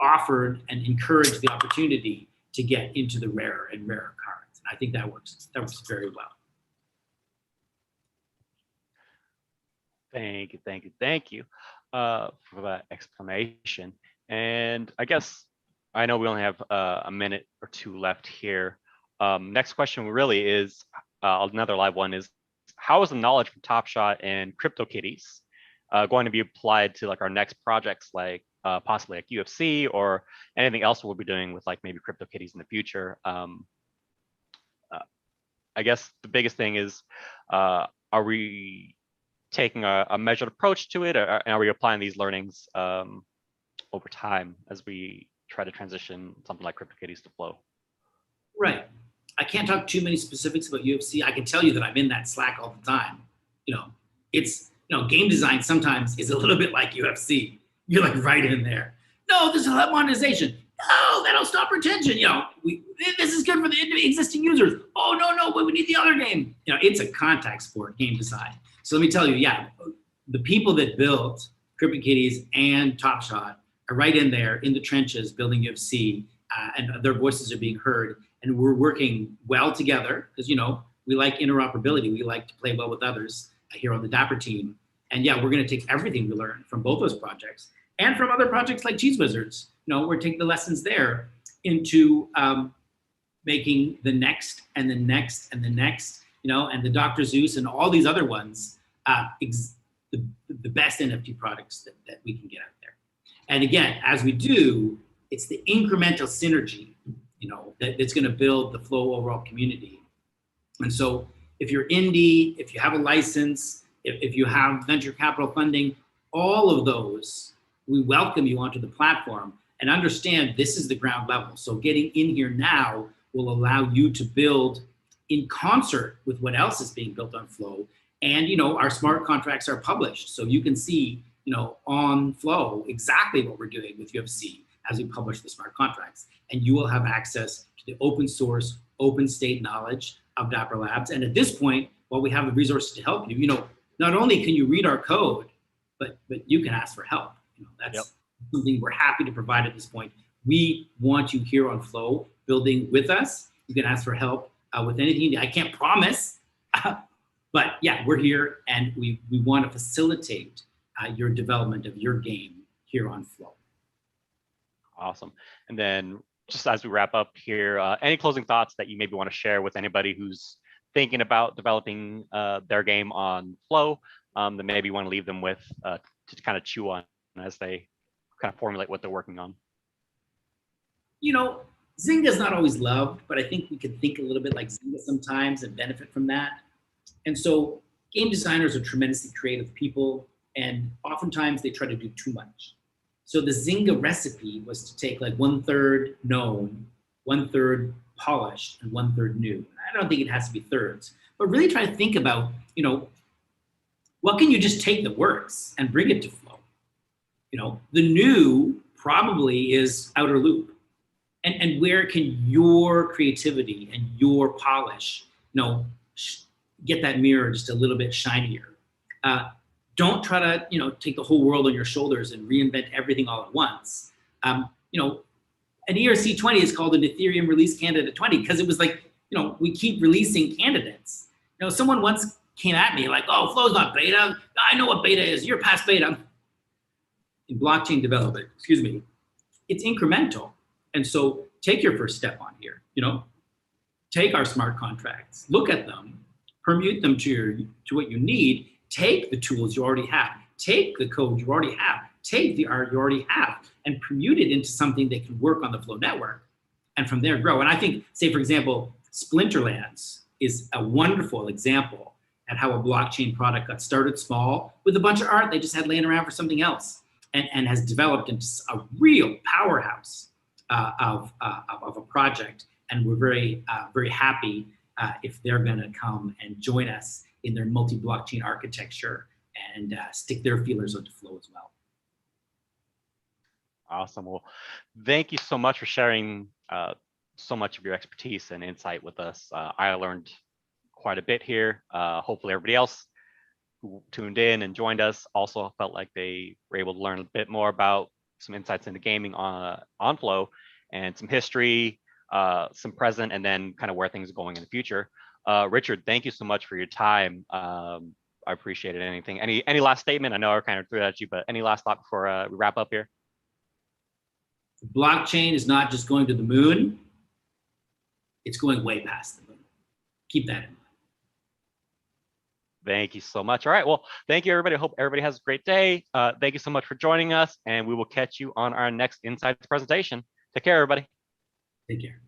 offered and encouraged the opportunity to get into the rarer and rarer cards. And I think that works very well. Thank you for that explanation. And I guess I know we only have a minute or two left here. Next question really is another live one is, how is the knowledge from Top Shot and CryptoKitties going to be applied to like our next projects, like possibly like UFC or anything else we'll be doing with like maybe CryptoKitties in the future? I guess the biggest thing is, are we taking a measured approach to it, or are we applying these learnings over time as we try to transition something like CryptoKitties to Flow? Right. I can't talk too many specifics about UFC. I can tell you that I'm in that Slack all the time. You know, it's, you know, game design sometimes is a little bit like UFC. You're like right in there. No, this is monetization. No, that'll stop retention. You know, this is good for the existing users. Oh, no, we need the other game. You know, it's a contact sport, game design. So let me tell you, yeah, the people that built CryptoKitties and Top Shot are right in there in the trenches building UFC, and their voices are being heard. And we're working well together because, you know, we like interoperability. We like to play well with others here on the Dapper team. And yeah, we're going to take everything we learned from both those projects and from other projects like Cheese Wizards. You know, we're taking the lessons there into making the next and the next and the next, you know, and the Dr. Zeus and all these other ones, the best NFT products that we can get out there. And again, as we do, it's the incremental synergy, you know, that's going to build the Flow overall community. And so if you're indie, if you have a license, if you have venture capital funding, all of those, we welcome you onto the platform and understand this is the ground level. So getting in here now will allow you to build in concert with what else is being built on Flow. And, you know, our smart contracts are published. So you can see, you know, on Flow exactly what we're doing with UFC as we publish the smart contracts. And you will have access to the open source, open state knowledge of Dapper Labs. And at this point, while we have the resources to help you, you know, not only can you read our code, but you can ask for help. You know, that's something we're happy to provide at this point. We want you here on Flow building with us. You can ask for help with anything. I can't promise, but yeah, we're here and we want to facilitate your development of your game here on Flow. Awesome. And then just as we wrap up here, any closing thoughts that you maybe want to share with anybody who's thinking about developing their game on Flow, that maybe you want to leave them with to kind of chew on as they kind of formulate what they're working on? You know, Zynga is not always loved, but I think we could think a little bit like Zynga sometimes and benefit from that. And so game designers are tremendously creative people, and oftentimes they try to do too much. So the Zynga recipe was to take like 1/3 known, 1/3 polished, and 1/3 new. I don't think it has to be thirds, but really try to think about, you know, what can you just take that works and bring it to Flow? You know, the new probably is outer loop. And where can your creativity and your polish, you know, get that mirror just a little bit shinier? Don't try to, you know, take the whole world on your shoulders and reinvent everything all at once. You know, an ERC20 is called an Ethereum Release Candidate 20 because it was like, you know, we keep releasing candidates. You know, someone once came at me like, oh, Flow's not beta. I know what beta is. You're past beta. In blockchain development, excuse me, it's incremental. And so take your first step on here, you know, take our smart contracts, look at them, permute them to what you need, take the tools you already have, take the code you already have, take the art you already have, and permute it into something that can work on the Flow network, and from there grow. And I think, say for example, Splinterlands is a wonderful example at how a blockchain product got started small with a bunch of art they just had laying around for something else, and has developed into a real powerhouse of a project. And we're very, very happy if they're gonna come and join us in their multi-blockchain architecture and stick their feelers onto Flow as well. Awesome. Well, thank you so much for sharing so much of your expertise and insight with us. I learned quite a bit here. Hopefully everybody else who tuned in and joined us also felt like they were able to learn a bit more about some insights into gaming on Flow and some history, some present, and then kind of where things are going in the future. Richard, thank you so much for your time. I appreciate it. Anything, any last statement? I know I kind of threw that at you, but any last thought before we wrap up here? Blockchain is not just going to the moon, it's going way past the moon. Keep that in mind. Thank you so much. All right, well, thank you, everybody. I hope everybody has a great day. Thank you so much for joining us, and we will catch you on our next Insights presentation. Take care, everybody. Take care.